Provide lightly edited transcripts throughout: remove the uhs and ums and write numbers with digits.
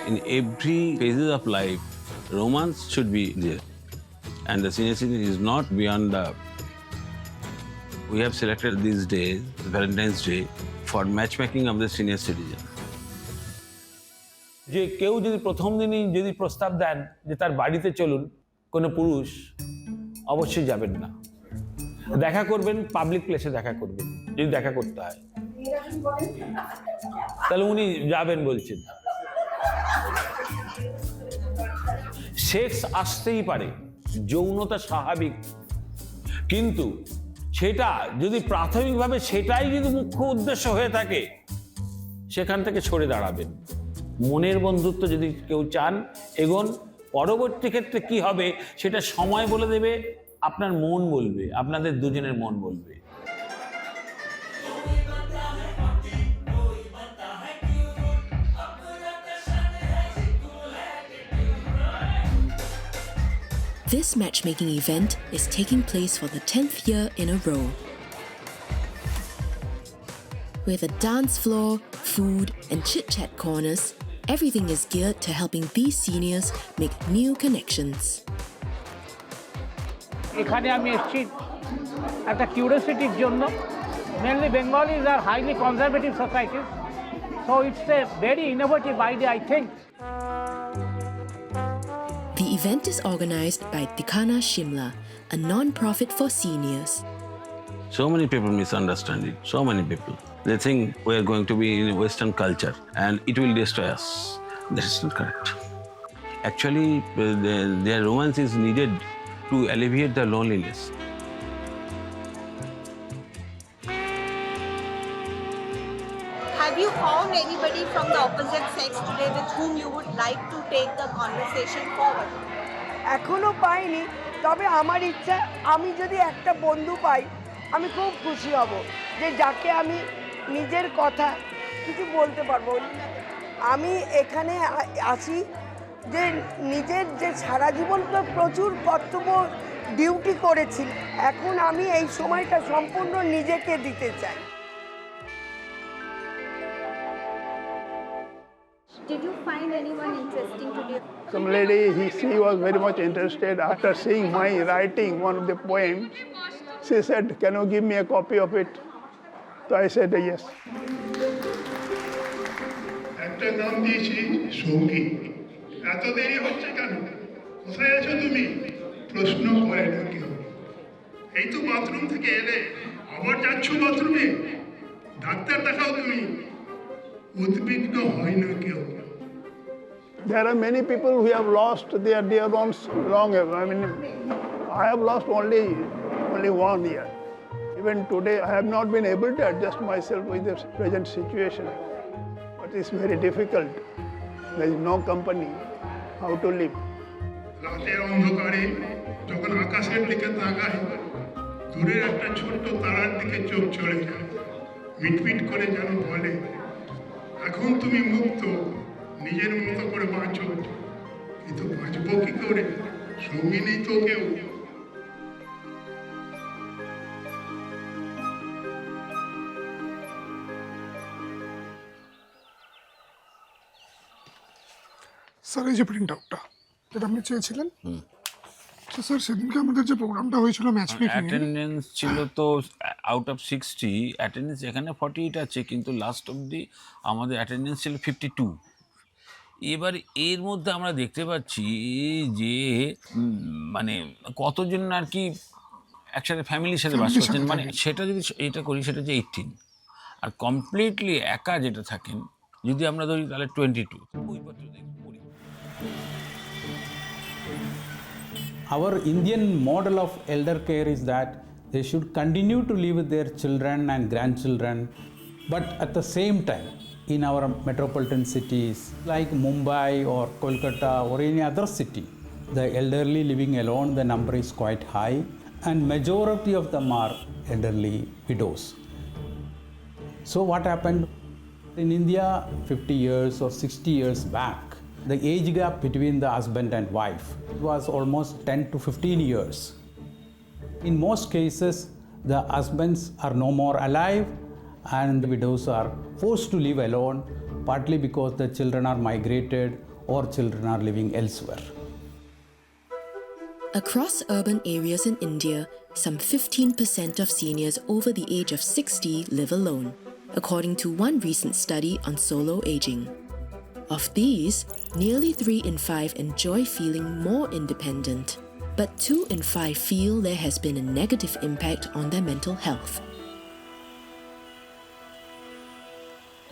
In every phases of life, romance should be there. And the senior citizen is not beyond the... We have selected these days, Valentine's Day, for matchmaking of the senior citizen. যে কেউ যদি প্রথম দিনই যদি প্রস্তাব দেন যে তার বাড়িতে চলুন, কোনো পুরুষ অবশ্যই যাবেন না। দেখা করবেন পাবলিক প্লেসে দেখা করবেন, যদি দেখা করতে হয় তাহলে উনি যাবেন বলছেন। সেক্স আসতেই পারে, যৌনতা স্বাভাবিক, কিন্তু সেটা যদি প্রাথমিকভাবে সেটাই যদি মুখ্য উদ্দেশ্য হয়ে থাকে, সেখান থেকে সরে দাঁড়াবেন। মনের বন্ধুত্ব যদি কেউ চান এগোন, পরবর্তী ক্ষেত্রে কি হবে সেটা সময় বলে দেবে, আপনার মন বলবে, আপনাদের দুজনের মন বলবে। This matchmaking event is taking place for the 10th year in a row. With a dance floor, food, and chit-chat corners, everything is geared to helping these seniors make new connections. এখানে আমি এসেছি একটা কিউরিওসিটির জন্য। Mainly Bengalis are highly conservative societies, so it's a very innovative idea I think. The event is organized by Dikana Shimla, a non-profit for seniors. So many people misunderstand it, so many people. They think we are going to be in Western culture and it will destroy us. That is not correct. Actually, their romance is needed to alleviate the loneliness. Have you found anybody from the opposite sex today with whom you would like to take the conversation forward? এখনো পাইনি, তবে আমার ইচ্ছা আমি যদি একটা বন্ধু পাই আমি খুব খুশি হব, যে যাকে আমি নিজের কথা কিছু বলতে পারবো। আমি এখানে আসি যে নিজের যে সারা জীবন তো প্রচুর কর্তব্য ডিউটি করেছি, এখন আমি এই সময়টা সম্পূর্ণ নিজেকে দিতে চাই। Did you find anyone interesting today? Some lady, she was very much interested. After seeing my writing, one of the poems, she said, "Can you give me a copy of it?" So I said yes. একটা নাম দিয়েছি সঙ্গী। এত দেরি হচ্ছে কেন? কোথায় আছো তুমি? প্রশ্ন করে না কেউ। এই তো বাথরুম থেকে এলে, আবার যাচ্ছ বাথরুমে? ডাক্তার দেখাও তুমি। উদ্বিগ্ন হয় না কেউ। There are many people who have lost their dear ones long ago. I mean, I have lost only 1 year. Even today, I have not been able to adjust myself with the present situation. But it's very difficult. There is no company. How to live? রাতের অন্ধকারে যখন আকাশের দিকে তাকাই, দূরের একটা ছোট্ট তারার দিকে চোখ চলে যায়, মিটমিট করে যেন বলে, এখন তুমি মুক্ত, নিজের মতো করে বাঁচো। কিন্তু বাঁচবো কি করে? সঙ্গী নেই তো কেউ। স্যার এই যে প্রিন্ট আউটটা যেটা আপনি চেয়েছিলেন, তো স্যার সেদিনকে আমাদের যে প্রোগ্রামটা হয়েছিল ম্যাচমেকিং, অ্যাটেন্ডেন্স ছিল তো আউট অফ 60, অ্যাটেন্ডেন্স এখানে 48 আছে, কিন্তু লাস্ট অবধি আমাদের অ্যাটেন্ডেন্স ছিল 52। এবার এর মধ্যে আমরা দেখতে পাচ্ছি যে মানে কতজন আর কি একসাথে ফ্যামিলির সাথে বাস করছেন, মানে সেটা যদি এটা করি সেটা যে 18, আর কমপ্লিটলি একা যেটা থাকেন যদি আমরা ধরি তাহলে 22। Our Indian model of elder care is that they should continue to live with their children and grandchildren, but at the same time, in our metropolitan cities like Mumbai or Kolkata or any other city, the elderly living alone, the number is quite high, and majority of them are elderly widows. So what happened in India 50 years or 60 years back, the age gap between the husband and wife was almost 10 to 15 years. In most cases, the husbands are no more alive and the widows are forced to live alone, partly because the children are migrated or children are living elsewhere. Across urban areas in India, some 15% of seniors over the age of 60 live alone, according to one recent study on solo aging. Of these, nearly 3 in 5 enjoy feeling more independent, but 2 in 5 feel there has been a negative impact on their mental health.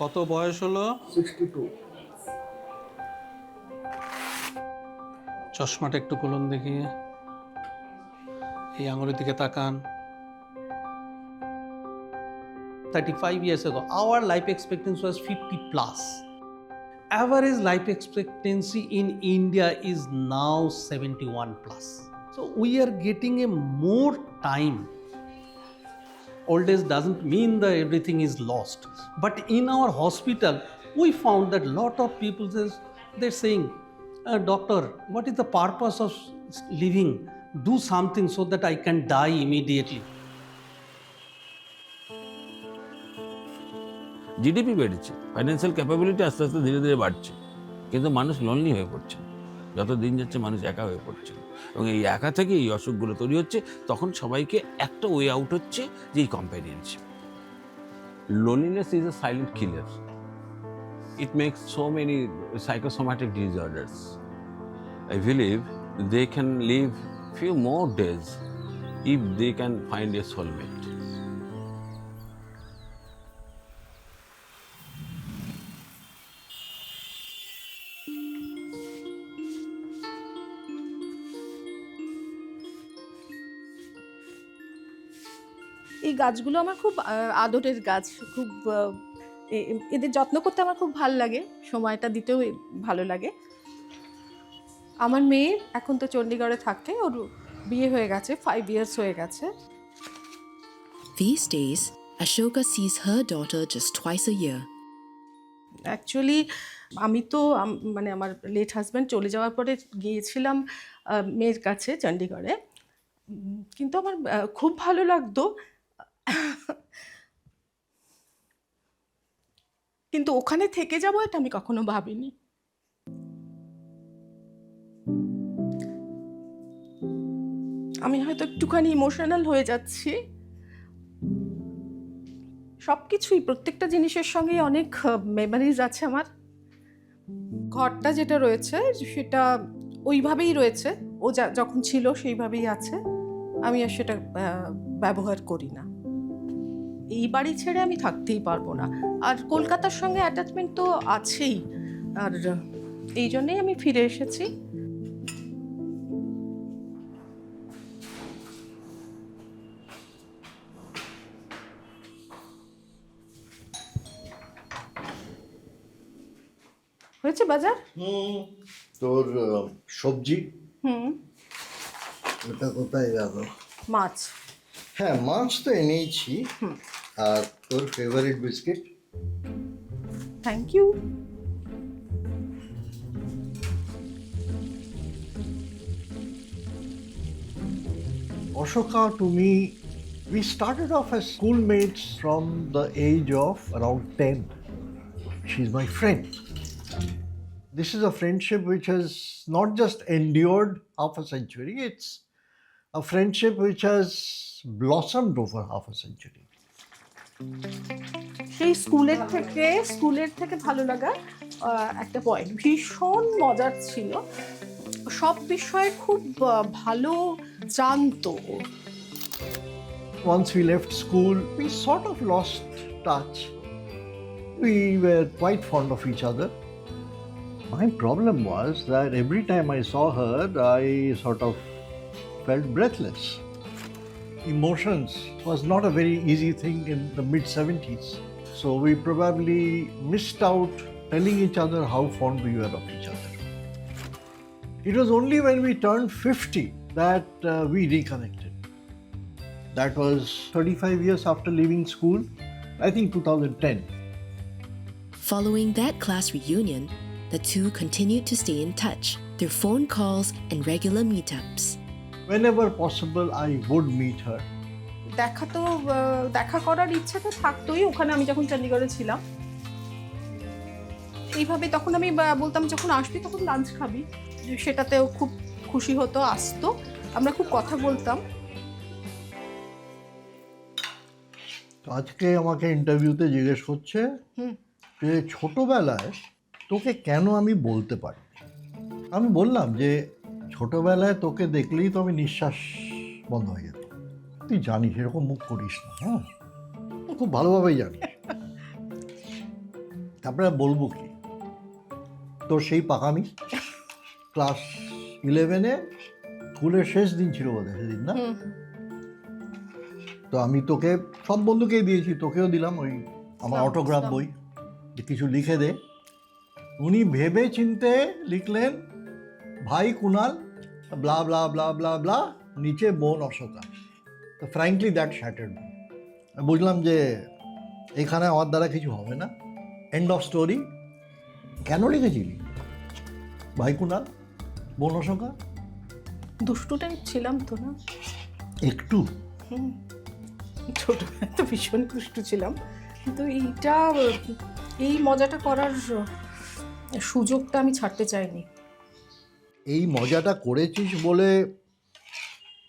কত বয়স হলো? 62. চশমাটা একটু খুলুন দেখি, এই আঙুলের দিকে তাকান। 35 years ago, our life expectancy was 50 plus. Average life expectancy in India is now 71 plus. So we are getting a more time. Old age doesn't mean that everything is lost. But in our hospital, we found that lot of people they're saying, doctor, what is the purpose of living? Do something so that I can die immediately. GDP বেড়েছে, financial capability আস্তে আস্তে ধীরে ধীরে বাড়ছে, কিন্তু মানুষ lonely হয়ে পড়ছে। যত দিন যাচ্ছে মানুষ একা হয়ে পড়ছে, এবং এই একা থেকে এই অসুখগুলো তৈরি হচ্ছে। তখন সবাইকে একটা ওয়ে আউট হচ্ছে যে এই companionship. Loneliness is a silent killer. It makes so many psychosomatic disorders. I believe they can live few more days if they can find a soulmate. এই গাছগুলো আমার খুব আদরের গাছ, খুব এদের যত্ন করতে আমার খুব ভালো লাগে, সময়টা দিতেও ভালো লাগে। আমার মেয়ে এখন তো চণ্ডীগড়ে থাকে, ওর বিয়ে হয়ে গেছে, 5 years হয়ে গেছে। These days, Ashoka sees her daughter just twice a year. Actually আমি তো মানে আমার লেট হাজব্যান্ড চলে যাওয়ার পরে গিয়েছিলাম মেয়ের কাছে চণ্ডীগড়ে, কিন্তু আমার খুব ভালো লাগতো, কিন্তু ওখানে থেকে যাবো এটা আমি কখনো ভাবিনি। আমি হয়তো একটুখানি ইমোশনাল হয়ে যাচ্ছি। সবকিছুই, প্রত্যেকটা জিনিসের সঙ্গেই অনেক মেমোরিজ আছে আমার। ঘরটা যেটা রয়েছে সেটা ওইভাবেই রয়েছে, ও যখন ছিল সেইভাবেই আছে, আমি আর সেটা ব্যবহার করি না। এই বাড়ি ছেড়ে আমি থাকতেই পারবো না, আর কলকাতার সঙ্গে অ্যাটাচমেন্ট তো আছেই, আর এই জন্যেই আমি ফিরে এসেছি। হয়েছে বাজার? তোর সবজি ওটা কোথায় গেল? মাছ। হ্যাঁ, মাছ তো এনেইছি। আর তোর favourite biscuit? Thank you. Ashoka, to me, we started off as schoolmates from the age of around 10. She's my friend. This is a friendship which has not just endured half a century, it's a friendship which has blossomed over half a century. সেই স্কুলের থেকে ভালো লাগা একটা point, ভীষণ মজার ছিল, সব বিষয়ে খুব ভালো জানতো। Once we left school, we sort of lost touch. We were quite fond of each other. My problem was that every time I saw her, I sort of felt breathless. Emotions was not a very easy thing in the mid-70s. So we probably missed out telling each other how fond we were of each other. It was only when we turned 50 that we reconnected. That was 35 years after leaving school, I think 2010. Following that class reunion, the two continued to stay in touch through phone calls and regular meetups. Whenever possible, I would meet her. দেখা করার ইচ্ছা তো থাকতোই ওখানে, আমি যখন চণ্ডীগড়ে ছিলাম। এইভাবে তখন আমি বলতাম যখন আসবি তখন লাঞ্চ খাবি, সেটাতেও খুব খুশি হতো, আসতো, আমরা খুব কথা বলতাম। আজকে আমাকে ইন্টারভিউতে জিজ্ঞেস করছে যে ছোটবেলায় তোকে কেন আমি বলতে পারি। আমি বললাম যে ছোটবেলায় তোকে দেখলেই তো আমি নিঃশ্বাস বন্ধ হয়ে যেত। তুই জানিস এরকম মুখ করিস না, হ্যাঁ, খুব ভালোভাবেই জানিস। তারপরে বলবো কি, তোর সেই পাকামি ক্লাস 11-এ স্কুলের শেষ দিন ছিল বোধহয় সেদিন, না? তো আমি তোকে সব বন্ধুকেই দিয়েছি, তোকেও দিলাম ওই আমার অটোগ্রাফ বই, যে কিছু লিখে দে। উনি ভেবে চিনতে লিখলেন ভাই কুনাল ব্লা ব্লা ব্লা ব্লা ব্লা, নিচে বোন অশোকা। তো ফ্র্যাঙ্কলি দ্যাট শ্যাটার্ড মি। বুঝলাম যে এখানে আমার দ্বারা কিছু হবে না, এন্ড অফ স্টোরি। কেন লিখেছিলি ভাই কুনাল বোন অশোকা? দুষ্টু টাইপ ছিলাম তো না একটু, ছোটবেলায় তো ভীষণ দুষ্টু ছিলাম, কিন্তু এই মজাটা করার সুযোগটা আমি ছাড়তে চাইনি। এই মজাটা করেছিস বলে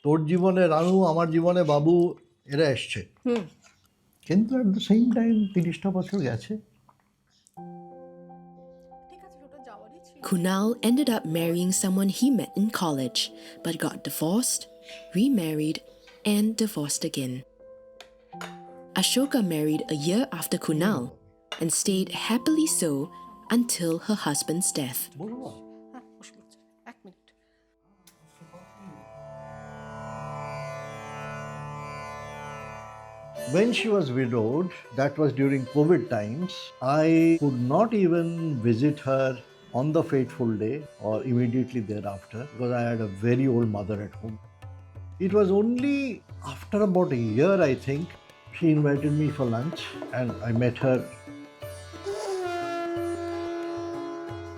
তোর জীবনে রানু, আমার জীবনে বাবু, এরা এসছে। কিন্তু অ্যাট দ্য সেম টাইম 30টা বছর গেছে। Kunal ended up marrying someone he met in college, but got divorced, remarried, and divorced again. Ashoka married a year after Kunal and stayed happily so until her husband's death. When she was widowed, that was during COVID times, I could not even visit her on the fateful day or immediately thereafter because I had a very old mother at home. It was only after about a year, I think, she invited me for lunch and I met her.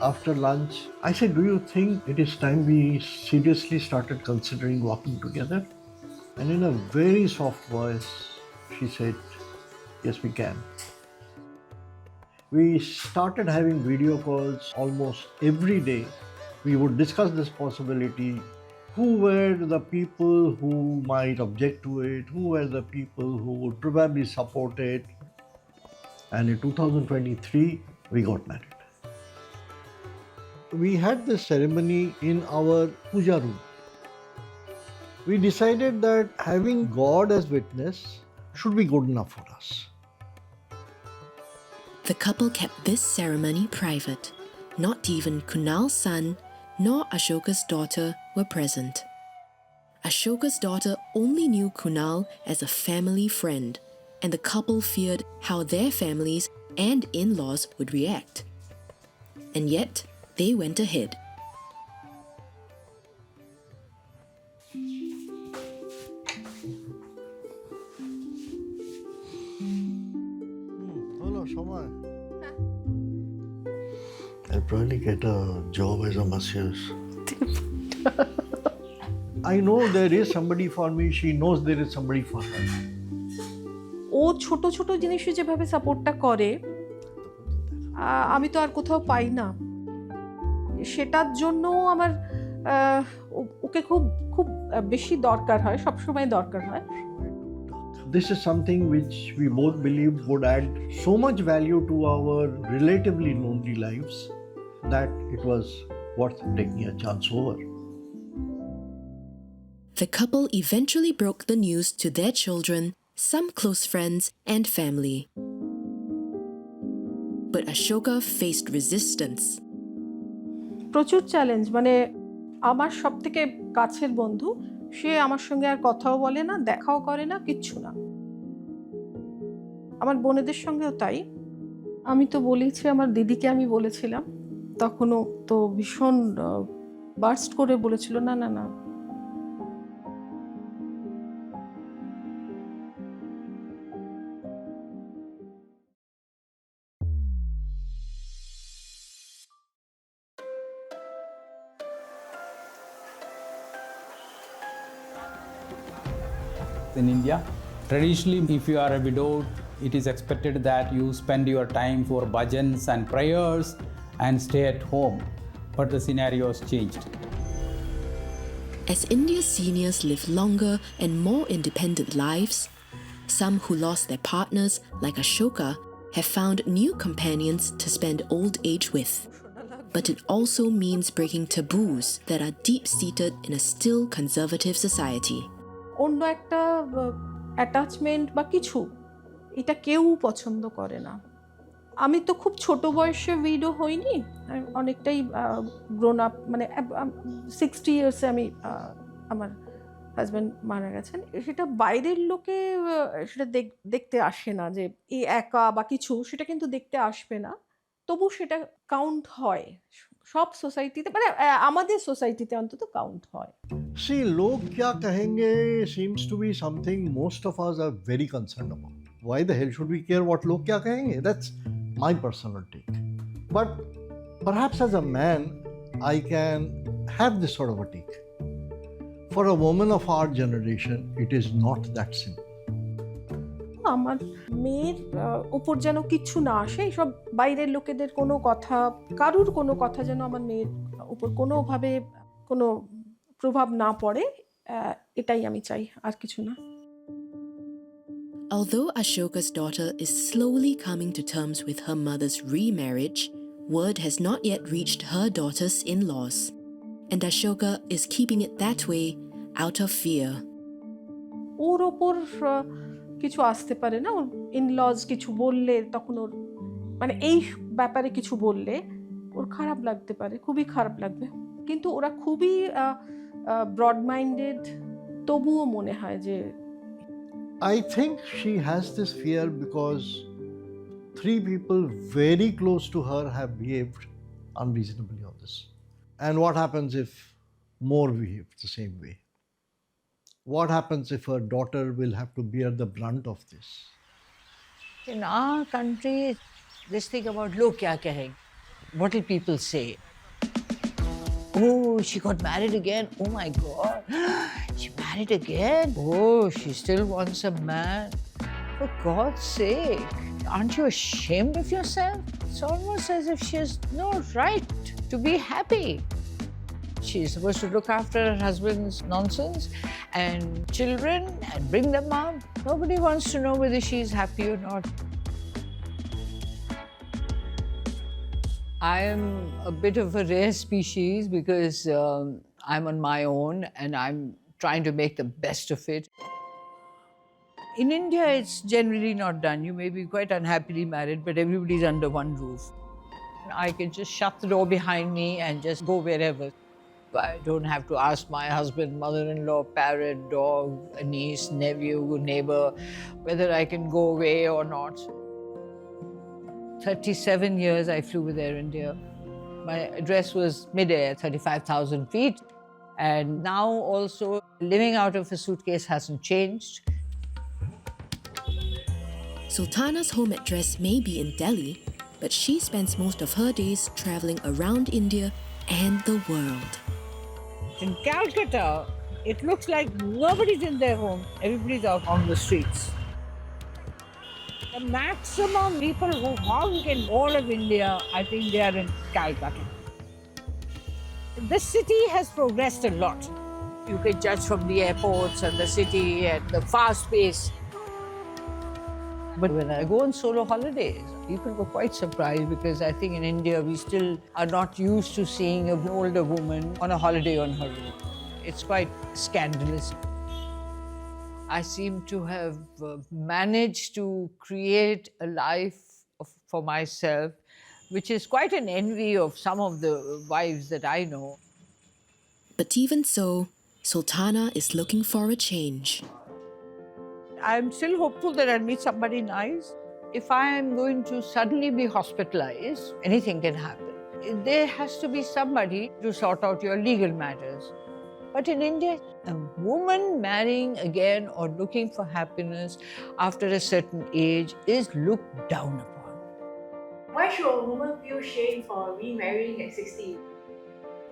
After lunch, I said, do you think it is time we seriously started considering walking together? And in a very soft voice, she said, yes, we can. We started having video calls almost every day. We would discuss this possibility. Who were the people who might object to it? Who were the people who would probably support it? And in 2023, we got married. We had this ceremony in our puja room. We decided that having God as witness should be good enough for us. The couple kept this ceremony private. Not even Kunal's son nor Ashoka's daughter were present. Ashoka's daughter only knew Kunal as a family friend, and the couple feared how their families and in-laws would react. And yet, they went ahead. সময় I'll probably get a job as a masseuse. I know there is somebody for me. She knows there is somebody for her. ও ছোট ছোট জিনিসে যেভাবে সাপোর্টটা করে আমি তো আর কোথাও পাই না। সেটার জন্য আমার ওকে খুব খুব বেশি দরকার হয়, সবসময় দরকার হয়। This is something which we both believed would add so much value to our relatively lonely lives that it was worth taking a chance over. The couple eventually broke the news to their children, some close friends, and family. But Ashoka faced resistance. প্রচুর challenge, মানে আমার সবথেকে কাছের বন্ধু, সে আমার সঙ্গে আর কথাও বলে না, দেখাও করে না, কিচ্ছু না। আমার বোনেদের সঙ্গেও তাই। আমি তো বলেছি, আমার দিদিকে আমি বলেছিলাম, তখনও তো ভীষণ বার্স্ট করে বলেছিল, না না না। In India, traditionally, if you are a widow, It is expected that you spend your time for bhajans and prayers and stay at home. But the scenario has changed. As India's seniors live longer and more independent lives, some who lost their partners, like Ashoka, have found new companions to spend old age with. But it also means breaking taboos that are deep-seated in a still conservative society. অন্য একটা attachment বা কিছু এটা কেউ পছন্দ করে না। আমি তো খুব ছোট বয়সে উইডো হইনি, আমি অনেকটাই গ্রোন আপ, মানে 60 ইয়ার্সে আমি আমার হাজব্যান্ড মারা গেছেন। সেটা বাইরের লোকে সেটা দেখতে আসে না যে এই একা বা কিছু, সেটা কিন্তু দেখতে আসবে না, তবু সেটা কাউন্ট হয় সব সোসাইটিতে, মানে আমাদের সোসাইটিতে অন্তত কাউন্ট হয়। See, log kya kahenge seems to be something most of us are very concerned about. Why the hell should we care what log kya kahenge? That's my personal take. But perhaps as a man, I can have this sort of a take. For a woman of our generation, it is not that simple. আমার মেয়ের উপর যেন কিছু না আসে, সব বাইরের লোকেদের কোনো কথা, কারুর কোনো কথা যেন আমার মেয়ের উপর কোনোভাবে কোনো প্রভাব না পড়ে, এটাই আমি চাই, আর কিছু না। Although Ashoka's daughter is slowly coming to terms with her mother's remarriage, word has not yet reached her daughter's in-laws, and Ashoka is keeping it that way out of fear. ওর ওপর কিছু আসতে পারে না, ওর ইনলজ কিছু বললে তখন ওর, মানে এই ব্যাপারে কিছু বললে ওর খারাপ লাগতে পারে, খুবই খারাপ লাগবে। কিন্তু ওরা খুবই ব্রড মাইন্ডেড, তবুও মনে হয় যে I think she has this fear because 3 people very close to her have behaved unreasonably on this. And what happens if more behave the same way? What happens if her daughter will have to bear the brunt of this? In our country, this thing about log kya kahenge, what will people say? Oh, she got married again. Oh my God. She married again. Oh, she still wants a man. For God's sake, aren't you ashamed of yourself? It's almost as if she has no right to be happy. She's supposed to look after her husband's nonsense and children and bring them up. Nobody wants to know whether she's happy or not. I am a bit of a rare species because I'm on my own and I'm trying to make the best of it. In India, it's generally not done. You may be quite unhappily married, but everybody's under one roof. I can just shut the door behind me and just go wherever. I don't have to ask my husband, mother-in-law, parent, dog, a niece, nephew, neighbor, whether I can go away or not. 37 years I flew with Air India. My address was mid-air, 35,000 feet. And now also living out of a suitcase hasn't changed. Sultana's home address may be in Delhi, but she spends most of her days traveling around India and the world. In Calcutta, it looks like nobody's in their home. Everybody's out on the streets. The maximum people who honk in all of India, I think they are in Calcutta. The city has progressed a lot. You can judge from the airports and the city and the fast pace. But when I go on solo holidays, people were quite surprised because I think in India we still are not used to seeing an older woman on a holiday on her own. It's quite scandalous. I seem to have managed to create a life for myself, which is quite an envy of some of the wives that I know. But even so, Sultana is looking for a change. I'm still hopeful that I'll meet somebody nice. If I am going to suddenly be hospitalized, anything can happen. There has to be somebody to sort out your legal matters. But in India, a woman marrying again or looking for happiness after a certain age is looked down upon. Why should a woman feel shame for remarrying at 60?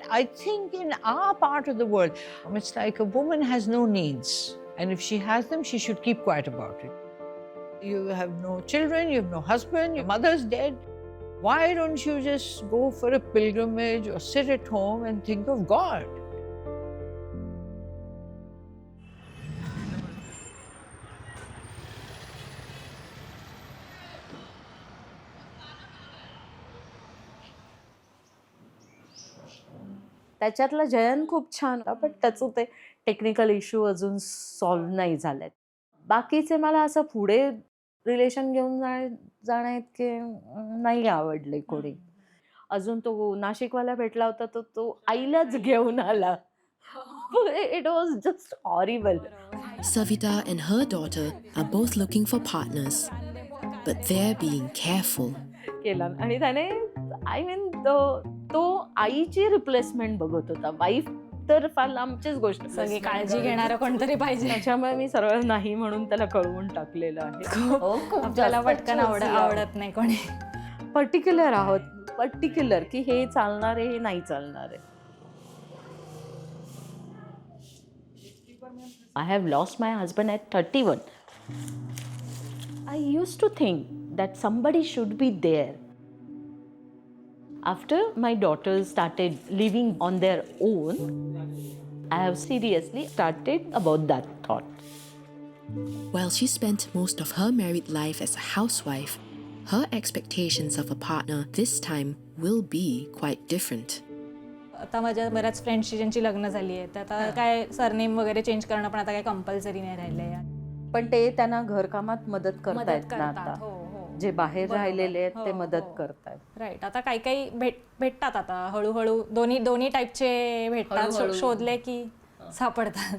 I think in our part of the world, it's like a woman has no needs. And if she has them, she should keep quiet about it. You have no children, you have no husband, your mother's dead. Why don't you just go for a pilgrimage or sit at home and think of God? त्याच्यातला जयन खूप छान होता, पण त्याचं ते technical issue अजून solve नाही झालेत. बाकीचे मला असं पुढे रिलेशन घेऊन जाण्या इतके नाही आवडले कोणी. अजून तो नाशिकवाला भेटला होता, तर तो आईलाच घेऊन आला. It was just horrible. Savita and her daughter are both looking for partners, but they're being careful. केला आणि त्याने आय मीन तो आईची रिप्लेसमेंट बघत होता. वाईफ तर फार लांबचीच गोष्ट. सगळी काळजी घेणारं कोणतरी पाहिजे. त्याच्यामुळे मी सरळ नाही म्हणून त्याला कळवून टाकलेलं आहे. आपल्याला पटकन आवडत नाही कोणी. पर्टिक्युलर आहोत, पर्टिक्युलर की हे चालणार आहे, हे नाही चालणार आहे. I have lost my husband at 31. I used to think that somebody should be there. After my daughters started living on their own, I have seriously started about that thought. While she spent most of her married life as a housewife, her expectations of a partner this time will be quite different. आता माझ्या बऱ्याच फ्रेंड्सची ज्यांची लग्न झाली आहे, तर आता काय सरनेम वगैरे चेंज करणं पण आता काय कंपल्सरी नाही राहिलंय. पण ते त्यांना घरकामात मदत करतायत ना आता. जे बाहेर राहिलेले आहेत ते मदत करतायत. राईट. आता काही काही भेटतात आता हळूहळू. दोन्ही टाईपचे भेटतात. शोधले की सापडतात.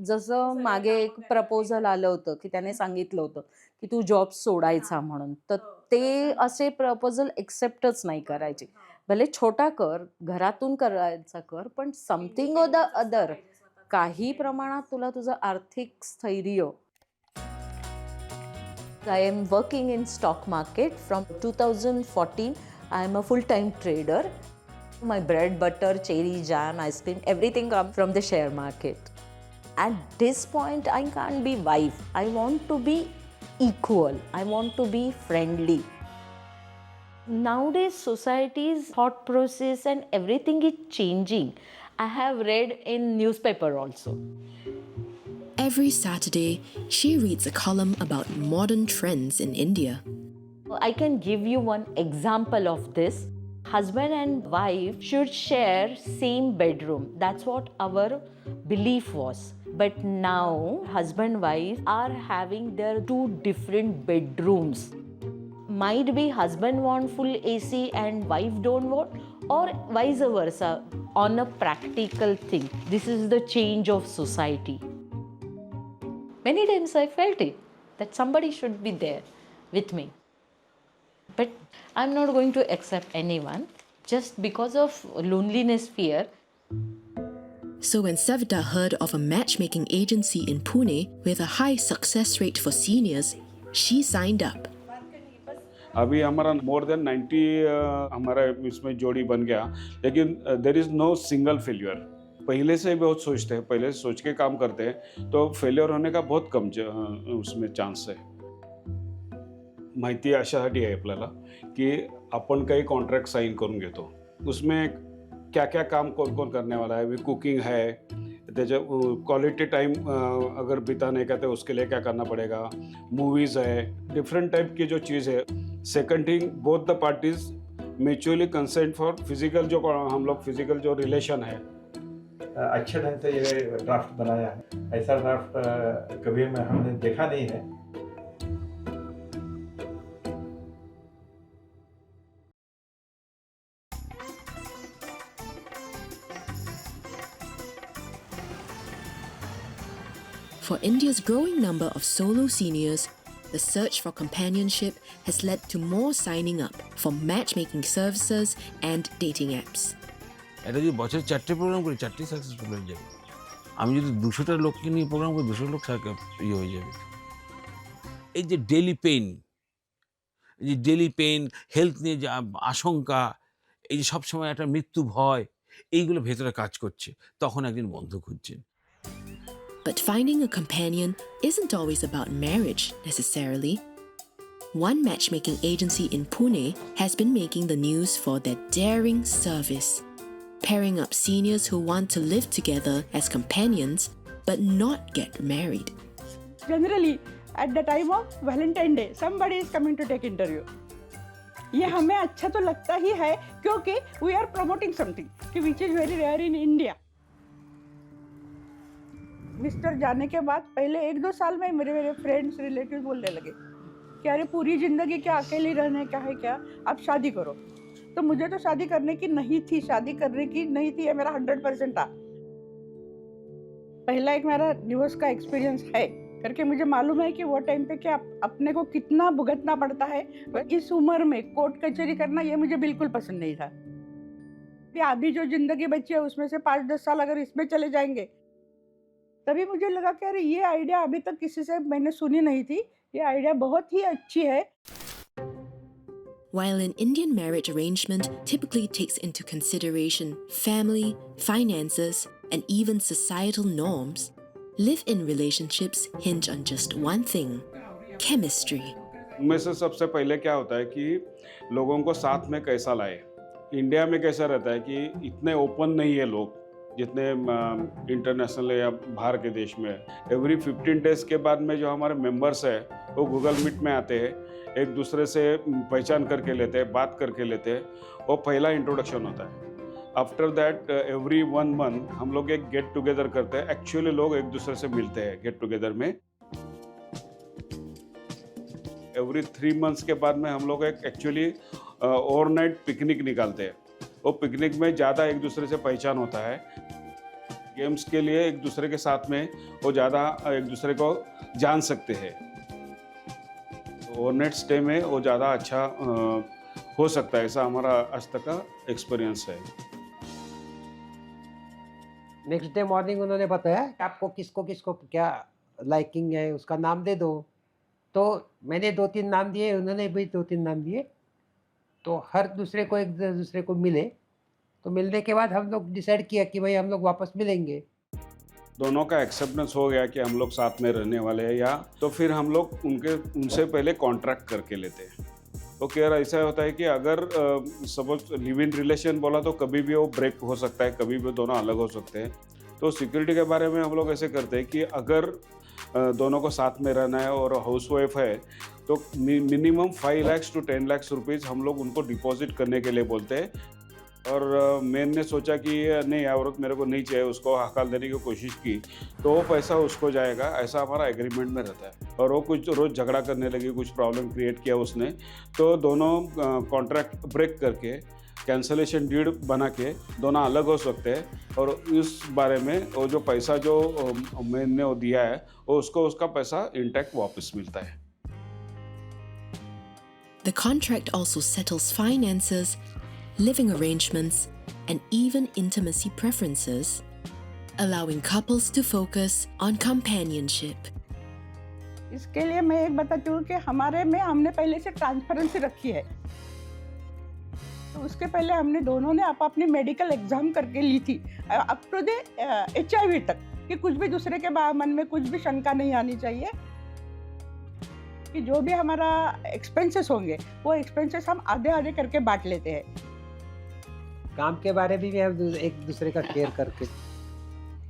जसं मागे एक प्रपोजल आलं होतं की त्याने सांगितलं होतं की तू जॉब सोडायचा म्हणून, तर ते असे प्रपोजल एक्सेप्टच नाही करायचे. भले छोटा कर, घरातून करायचा कर, पण समथिंग ऑर द अदर. काही प्रमाणात तुला तुझं आर्थिक स्थैर्य. I am working in stock market from 2014. I am a full-time trader. My bread, butter, cherry jam, ice cream, everything comes from the share market. At this point, I can't be wife. I want to be equal. I want to be friendly. Nowadays, society's thought process and everything is changing. I have read in newspaper also. Every Saturday, she reads a column about modern trends in India. I can give you one example of this. Husband and wife should share same bedroom. That's what our belief was. But now, husband and wife are having their two different bedrooms. Might be husband want full AC and wife don't want, or vice versa, on a practical thing. This is the change of society. Many times I felt it, that somebody should be there with me. But I'm not going to accept anyone just because of loneliness fear. So when Sevita heard of a matchmaking agency in Pune with a high success rate for seniors, she signed up. अभी हमारा more than 90 हमारा इसमें जोड़ी बन गया, लेकिन there is no single failure. पहले से बहुत सोचते हैं, पहले से सोच के काम करते हैं, तो फेल्युअर होने का बहुत कम उसमें चान्स आहे. माहिती अशासाठी आहे आपल्याला की आपण काही कॉन्ट्रॅक्ट साइन करून घेतो, उसमें क्या क्या काम कौन कौन करने वाला है. अभी कुकिंग है, त्याच्या क्वालिटी टाइम अगर बिताने का तो उसके लिए क्या करना पड़ेगा. मूवीज़ है, डिफरेंट टाइप की जो चीज़ है. Second thing, both the parties mutually consent for physical, जो हम लोग फिजिकल जो रिलेशन है. अच्छे ढंग से ये ड्राफ्ट बनाया है. ऐसा ड्राफ्ट कभी हमने देखा नहीं है. For India's growing number of solo seniors, the search for companionship has led to more signing up for matchmaking services and dating apps. এটা যদি বছরে 4টে প্রোগ্রাম করি, 4টি সাকসেসফুল হয়ে যাবে. আমি যদি 200টা লোককে নিয়ে প্রোগ্রাম করি, 200 লোক ইয়ে হয়ে যাবে. এই যে ডেইলি পেইন, হেলথ নিয়ে যে আশঙ্কা, এই যে সবসময় একটা মৃত্যু ভয়, এইগুলো ভেতরে কাজ করছে, তখন একদিন বন্ধু খুঁজছেন. But finding a companion isn't always about marriage necessarily. one matchmaking agency in Pune has been making the news for their daring service, pairing up seniors who want to live together as companions but not get married. Generally, at the time of Valentine Day, somebody is coming to take interview. ये हमें अच्छा तो लगता ही है क्योंकि we are promoting something which is very rare in India. Mister जाने के बाद पहले 1-2 साल में मेरे फ्रेंड्स रिलेटिव्स बोलने लगे कि अरे पूरी जिंदगी क्या अकेले रहने का है क्या, आप शादी करो। तो मुझे तो शादी करने की नहीं थी, ये मेरा 100% था। पहला एक मेरा डिवोर्स का एक्सपीरियंस है करके मुझे मालूम है कि वो टाइम पे क्या अपने को कितना भुगतना पड़ता है। इस उम्र में कोर्ट कचहरी करना ये मुझे बिल्कुल पसंद नहीं था। अभी जो जिंदगी बची है उसमें से 5-10 साल अगर इसमें चले जाएंगे, तभी मुझे लगा कि अरे ये आइडिया अभी तक किसी से मैंने सुनी नहीं थी, ये आइडिया बहुत ही अच्छी है। While an Indian marriage arrangement typically takes into consideration family, finances, and even societal norms, live-in relationships hinge on just one thing: chemistry. उनमें से सबसे पहले क्या होता है कि लोगों को साथ में कैसा लाए। इंडिया में कैसा रहता है कि इतने ओपन नहीं है लोग जितने इंटरनेशनल या बाहर के देश में। एवरी 15 डेज के बाद में जो हमारे मेंबर्स है वो गूगल मीट में आते हैं, एक दूसरे से पहचान करके लेते हैं, बात करके लेते हैं, वो पहला इंट्रोडक्शन होता है। आफ्टर दैट एवरी 1 मंथ हम लोग एक गेट टुगेदर करते हैं। एक्चुअली लोग एक दूसरे से मिलते हैं गेट टुगेदर में। एवरी 3 मंथ्स के बाद में हम लोग एक एक्चुअली ओवरनाइट पिकनिक निकालते हैं। वो पिकनिक में ज़्यादा एक दूसरे से पहचान होता है। गेम्स के लिए एक दूसरे के साथ में वो ज़्यादा एक दूसरे को जान सकते हैं। ओवरनाइट स्टे में वो ज़्यादा अच्छा हो सकता है, ऐसा हमारा आज तक का एक्सपीरियंस है। नेक्स्ट डे मॉर्निंग उन्होंने बताया कि आपको किसको किसको क्या लाइकिंग है उसका नाम दे दो। तो मैंने 2-3 नाम दिए, उन्होंने भी 2-3 नाम दिए। तो हर दूसरे को एक दूसरे को मिले, तो मिलने के बाद हम लोग डिसाइड किया कि भाई हम लोग वापस मिलेंगे। दोनों का एक्सेप्टेंस हो गया कि हम लोग साथ में रहने वाले हैं, या तो फिर हम लोग उनसे पहले कॉन्ट्रैक्ट करके लेते हैं। तो क्या ऐसा होता है कि अगर सपोज लिव इन रिलेशन बोला तो कभी भी वो ब्रेक हो सकता है, कभी भी दोनों अलग हो सकते हैं। तो सिक्योरिटी के बारे में हम लोग ऐसे करते हैं कि अगर दोनों को साथ में रहना है और हाउसवाइफ है तो minimum 5 lakh to 10 lakh rupees हम लोग उनको डिपॉजिट करने के लिए बोलते हैं। और मैंने सोचा कि नहीं औरत मेरे को नहीं चाहिए, उसको हकाल देने की कोशिश की तो वो पैसा उसको जाएगा, ऐसा हमारा एग्रीमेंट में रहता है। और वो कुछ रोज़ झगड़ा करने लगी, कुछ प्रॉब्लम क्रिएट किया उसने, तो दोनों कॉन्ट्रैक्ट ब्रेक करके कैंसलेशन डीड बना के दोनों अलग हो सकते हैं। और इस बारे में वो जो पैसा जो मैंने वो दिया है वो उसको उसका पैसा इंटैक्ट वापस मिलता है। The contract also settles finances, living arrangements, and even intimacy preferences, allowing couples to focus on companionship. इसके लिए मैं एक बताती हूँ कि हमारे में हमने पहले से ट्रांसपेरेंसी रखी है। तो उसके पहले हमने दोनों ने अपनी मेडिकल एग्जाम करके ली थी, अप टू द HIV तक, कि कुछ भी दूसरे के मन में कुछ भी शंका नहीं आनी चाहिए कि जो भी हमारा एक्सपेंसेस होंगे वो एक्सपेंसेस हम आधे करके बांट लेते हैं। काम के बारे में भी हम एक दूसरे का केयर करके।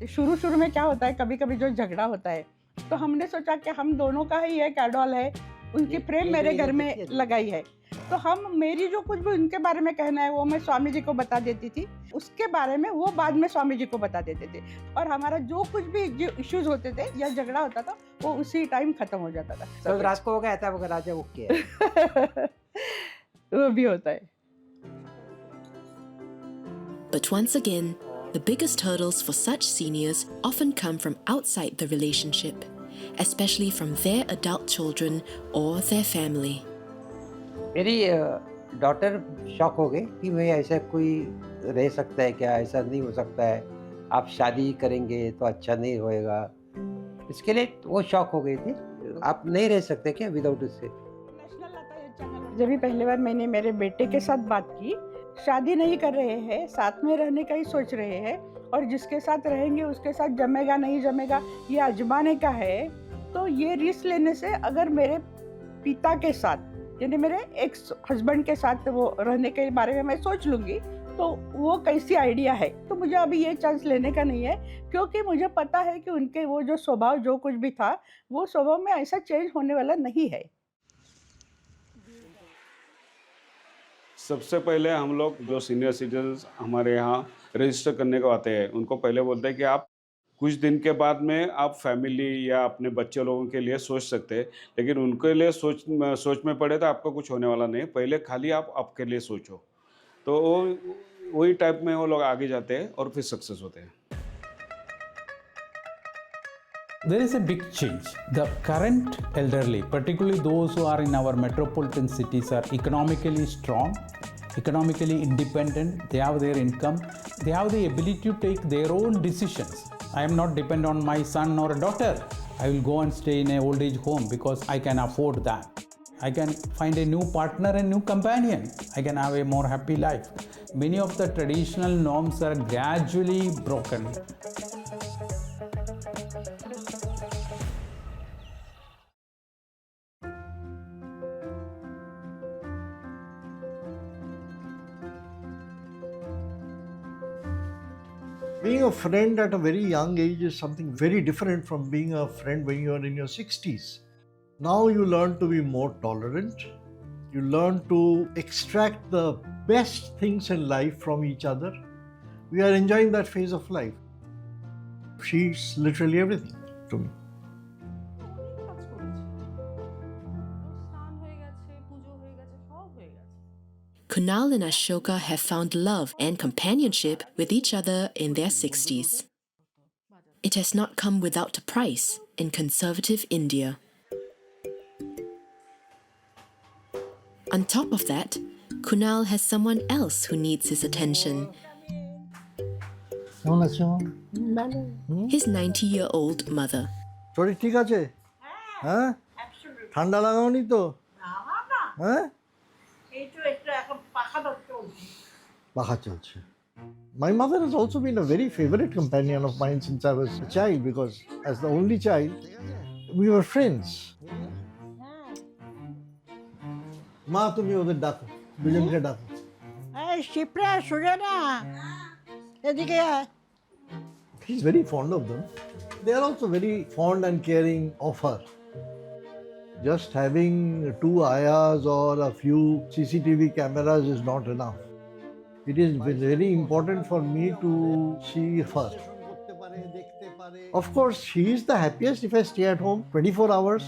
शुरू में क्या होता है, कभी कभी जो झगड़ा होता है तो हमने सोचा कि हम दोनों का ही एक कैडॉल है, उनकी फ्रेम मेरे घर में लगाई है, तो हम मेरी जो कुछ भी उनके बारे में कहना है वो मैं स्वामी जी को बता देती थी, उसके बारे में वो बाद में स्वामी जी को बता देते थे। और हमारा जो कुछ भी जो इश्यूज होते थे या झगड़ा होता था वो उसी टाइम खत्म हो जाता था। तो रात को हो गया था वो राजा ओके वो भी होता है। But once again, the biggest hurdles for such seniors often come from outside the relationship, especially from their adult children or their family. मेरी डॉटर शॉक हो गई कि भाई ऐसा कोई रह सकता है क्या, ऐसा नहीं हो सकता है, आप शादी करेंगे तो अच्छा नहीं होएगा। इसके लिए वो शॉक हो गई थी, आप नहीं रह सकते क्या विदाउट उससे। जब भी पहली बार मैंने मेरे बेटे के साथ बात की, शादी नहीं कर रहे हैं, साथ में रहने का ही सोच रहे हैं, और जिसके साथ रहेंगे उसके साथ जमेगा नहीं जमेगा ये आजमाने का है, तो ये रिस्क लेने से अगर मेरे पिता के साथ यानी मेरे एक्स हस्बैंड के साथ वो रहने के बारे में मैं सोच लूँगी तो वो कैसी आइडिया है। तो मुझे अभी ये चांस लेने का नहीं है, क्योंकि मुझे पता है कि उनके वो जो स्वभाव जो कुछ भी था, वो स्वभाव में ऐसा चेंज होने वाला नहीं है। सबसे पहले हम लोग जो सीनियर सिटीजन हमारे यहाँ रजिस्टर करने को आते हैं, उनको पहले बोलते हैं कि आप कुछ दिन के बाद में आप फैमिली या अपने बच्चे लोगों के लिए सोच सकते हैं, लेकिन उनके लिए सोच में पड़े तो आपका कुछ होने वाला नहीं। पहले खाली आप आपके लिए सोचो। तो वही टाइप में वो लोग आगे जाते हैं और फिर सक्सेस होते हैं। There is a big change. The current elderly, particularly those who are in our metropolitan cities, are economically strong, economically independent, they have their income, they have the ability to take their own decisions. I am not dependent on my son or a daughter. I will go and stay in an old age home because I can afford that. I can find a new partner and new companion. I can have a more happy life. Many of the traditional norms are gradually broken. Being a friend at a very young age is something very different from being a friend when you are in your 60s. Now you learn to be more tolerant. You learn to extract the best things in life from each other. We are enjoying that phase of life. She's literally everything to me. Kunal and Ashoka have found love and companionship with each other in their 60s. It has not come without a price in conservative India. On top of that, Kunal has someone else who needs his attention. His 90-year-old mother. শরীর ঠিক আছে? হ্যাঁ? ঠান্ডা লাগাওনি তো? হ্যাঁ? পাখা চলছে। My mother has also been a very favorite companion of mine since I was a child, because as the only child, we were friends. মা তুমি ওদের ডাকো, দুজনকে ডাকো। এই শিপ্রা শুনে না, এদিকে আয়। He's very fond of them. They are also very fond and caring of her. Just having 2 ayahs or a few CCTV cameras is not enough. It is very important for me to see her. Of course, she is the happiest if I stay at home 24 hours.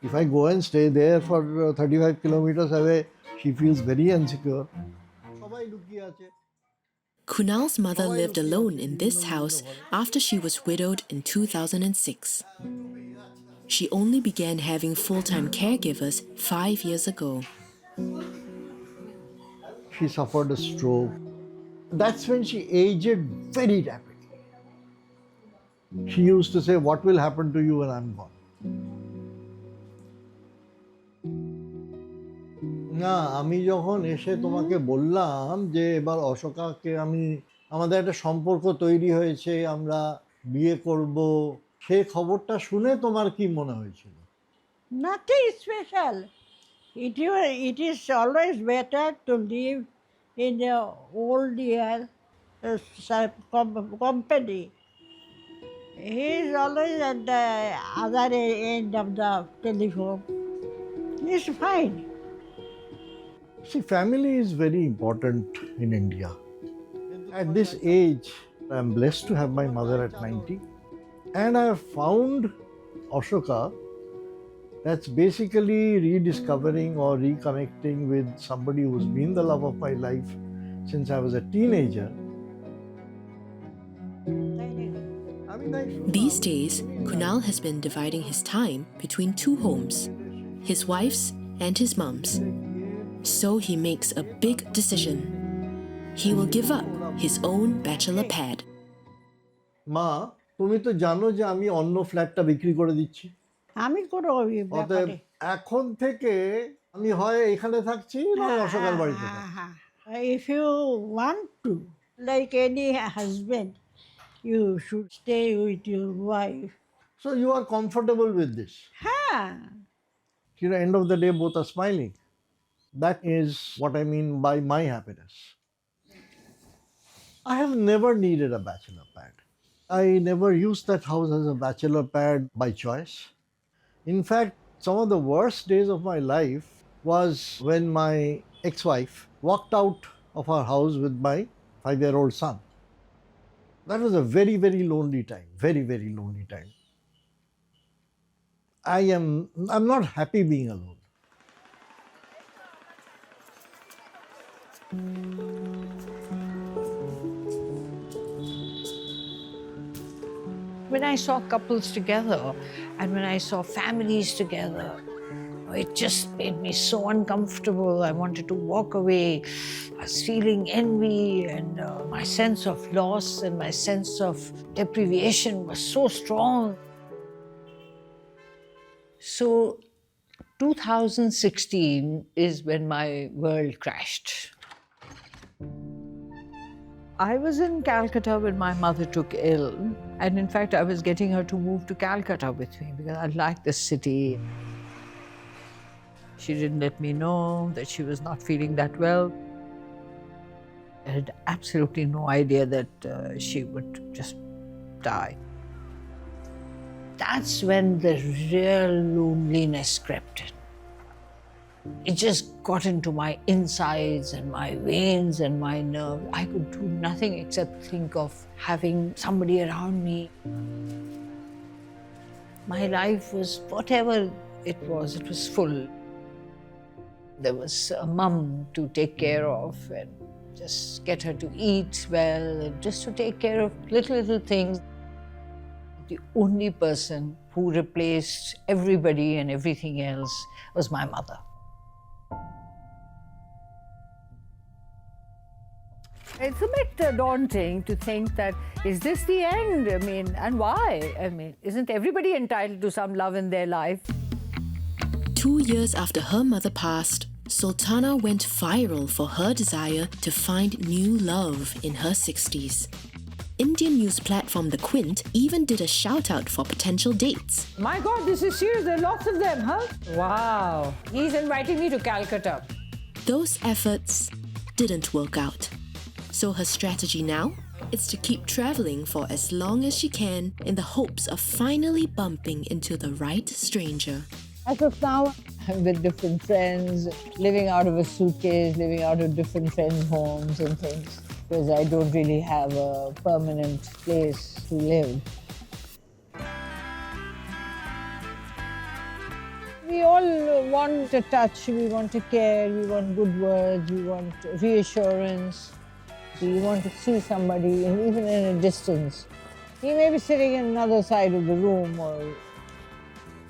If I go and stay there for 35 kilometers away, she feels very insecure. Kunal's mother lived alone in this house after she was widowed in 2006. She only began having full-time caregivers 5 years ago. She suffered a stroke. That's when she aged very rapidly. She used to say, "What will happen to you when I'm gone?" না, আমি যখন এসে তোমাকে বললাম যে এবার অশোকাকে আমাদের একটা সম্পর্ক তৈরি হয়েছে, আমরা বিয়ে করব, সেই খবরটা শুনে তোমার কি মনে হয়েছিল? Nothing special. It is always better to live in the old year company. He is always at the other end of the telephone. It's fine. See, family is very important in India. At this age, I am blessed to have my mother at 90. And I have found Ashoka that's basically rediscovering or reconnecting with somebody who's been the love of my life since I was a teenager. These days, Kunal has been dividing his time between 2 homes, his wife's and his mum's. So he makes a big decision. He will give up his own bachelor pad. মা, তুমি তো জানো যে আমি অন্য ফ্ল্যাটটা বিক্রি করে দিচ্ছি। আমি কোনো অতএব এখন থেকে আমি হয় এখানে থাকছি না অশোকার বাড়িতে থাকছি। If you want to, like any husband, you should stay with your wife. So you are comfortable with this? হ্যাঁ। end of the day, both are smiling. That is what I mean by my happiness. I have never needed a bachelor pad. I never used that house as a bachelor pad by choice. In fact, some of the worst days of my life was when my ex-wife walked out of our house with my 5-year-old son. That was a very, very lonely time. Very, very lonely time. I'm not happy being alone. When I saw couples together and when I saw families together, it just made me so uncomfortable. I wanted to walk away. I was feeling envy, and my sense of loss and my sense of deprivation was so strong. So 2016 is when my world crashed. I was in Calcutta when my mother took ill, and in fact, I was getting her to move to Calcutta with me because I liked the city. She didn't let me know that she was not feeling that well. I had absolutely no idea that she would just die. That's when the real loneliness crept in. It just got into my insides and my veins and my nerves. I could do nothing except think of having somebody around me. My life was whatever it was full. There was a mum to take care of and just get her to eat well and just to take care of little things. The only person who replaced everybody and everything else was my mother. It's a bit daunting to think that, is this the end? I mean, and why? I mean, isn't everybody entitled to some love in their life? 2 years after her mother passed, Sultana went viral for her desire to find new love in her 60s. Indian news platform The Quint even did a shout-out for potential dates. My God, this is serious. There are lots of them, huh? Wow. He's inviting me to Calcutta. Those efforts didn't work out. So her strategy now is to keep traveling for as long as she can in the hopes of finally bumping into the right stranger. As of now, I'm with different friends, living out of a suitcase, living out of different friends' homes and things, because I don't really have a permanent place to live. We all want a touch, we want to care, we want good words, we want reassurance. We want to see somebody, and even in a distance. He may be sitting in another side of the room,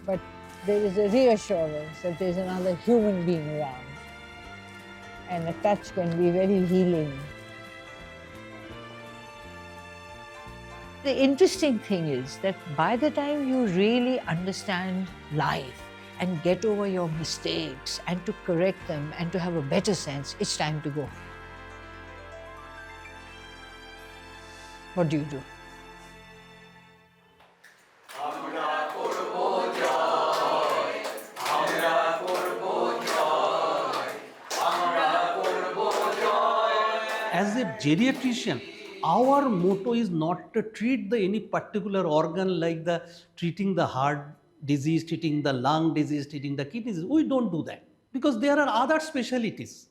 but there is a reassurance that there's another human being around. And a touch can be very healing. The interesting thing is that by the time you really understand life and get over your mistakes and to correct them and to have a better sense, it's time to go. What do you do? As a geriatrician, our motto is not to treat any particular organ like treating the heart disease, treating the lung disease, treating the kidney disease. We don't do that because there are other specialties.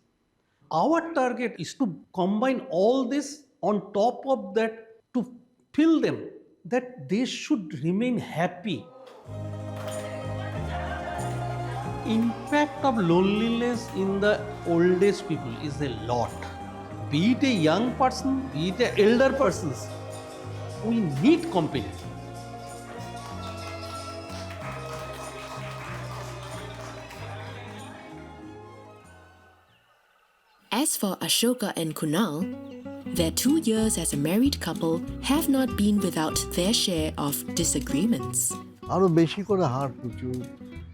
Our target is to combine all this on top of that to fill them that they should remain happy. Impact of loneliness in the oldest people is a lot. Be it a young person, be it an elder person, we need company. As for Ashoka and Kunal, their 2 years as a married couple have not been without their share of disagreements. আরো বেশি করে হাড় কুচু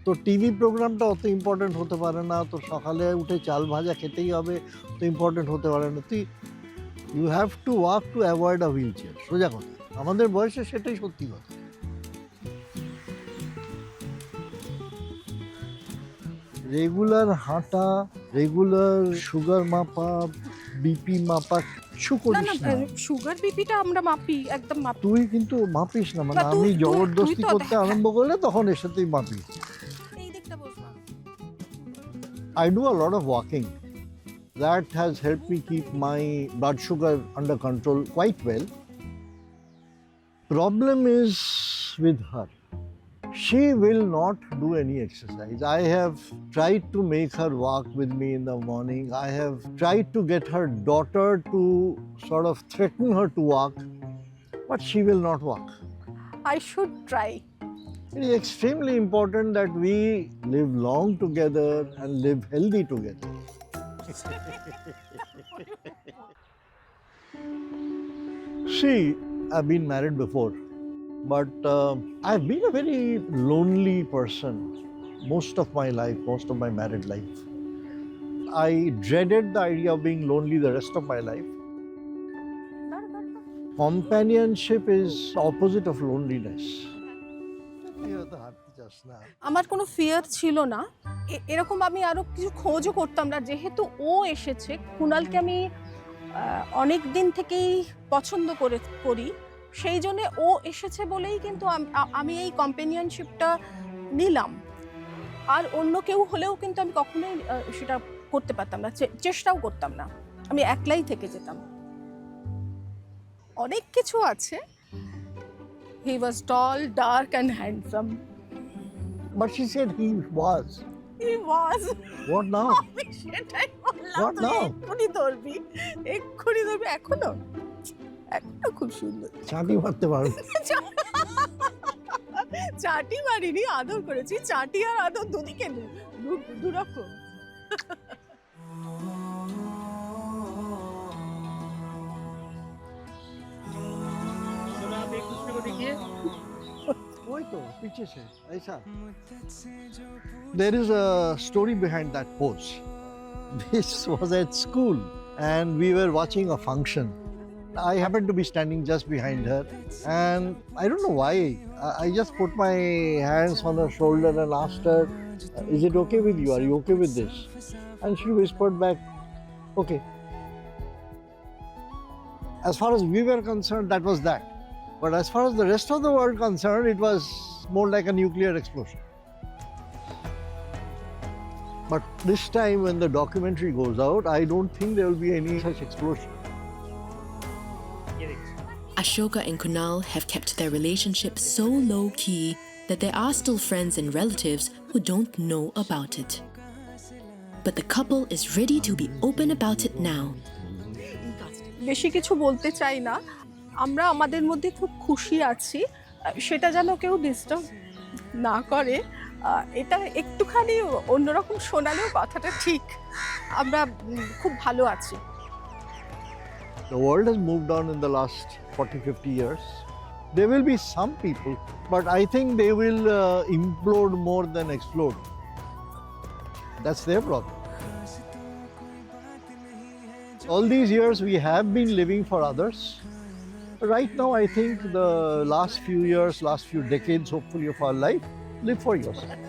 তো TV প্রোগ্রামটা অত important হতে পারে না তো সকালে উঠে চাল ভাজা খেতেই হবে তো ইম্পর্টেন্ট হতে পারে না তুই you have to walk to avoid a wheelchair সোজা কথা আমাদের বয়সে সেটাই সত্যি কথা রেগুলার হাঁটা, রেগুলার সুগার মাপা, বিপি মাপা, কিছু না করিস না না। সুগার বিপিটা আমরা মাপি, একদম মাপি। তুই কিন্তু মাপিস না, মানে বা তুই- আমি তুই- জবরদস্তি তুই তো করতে আরম্ভ করলে তখন এর সাথেই মাপি। এই দিকটা বসবা। I do a lot of walking. That has helped me keep my blood sugar under control quite well. Problem is with her. She will not do any exercise. I have tried to make her walk with me in the morning. I have tried to get her daughter to sort of threaten her to walk, but she will not walk. I should try. It is extremely important that we live long together and live healthy together. See, I've been married before, but I've been a very lonely person most of my life, most of my married life. I dreaded the idea of being lonely the rest of my life. Companionship is opposite of loneliness. আমার কোনো fear ছিল না, এরকম আমি আরো কিছু খোঁজও করতাম না। যেহেতু ও এসেছে, কুণালকে আমি অনেক দিন থেকেই পছন্দ করি, সেই জন্য ও এসেছে বলেই কিন্তু আমি এই কম্পেনিয়নশিপটা নিলাম। আর অন্য কেউ হলেও কিন্তু আমি কখনোই সেটা করতে পারতাম না, চেষ্টাও করতাম না, আমি একলাই থেকে যেতাম। অনেক কিছু আছে। He was tall, dark and handsome. But she said he was. He was. What now? আমি সেটাই বললাম। What তুই now? এক্ষুনি ধরবি, এখনো খুব সুন্দর। চাটি মারতে পারো। চাটি মারিনি, আদর করেছি। চাটি আর আদর দুদিকে দুরকম। There is a story behind that pose. This was at school and we were watching a function. I happened to be standing just behind her and I don't know why, I just put my hands on her shoulder and asked her, is it okay with you? Are you okay with this? And she whispered back, okay. As far as we were concerned, that was that. But as far as the rest of the world concerned, it was more like a nuclear explosion. But this time when the documentary goes out, I don't think there will be any such explosion. Ashoka and Kunal have kept their relationship so low-key that there are still friends and relatives who don't know about it. But the couple is ready to be open about it now. বেশি কিছু বলতে চাই না, আমরা আমাদের মধ্যে খুব খুশি আছি, সেটা যেন কেউ ডিস্টার্ব না করে। এটা একটুখানি অন্যরকম শোনালেও কথাটা ঠিক, আমরা খুব ভালো আছি। The world has moved on in the last 40-50 years. There will be some people, but I think they will implode more than explode. That's their problem. All these years we have been living for others. Right now I think the last few years, last few decades hopefully of our life, live for yourself.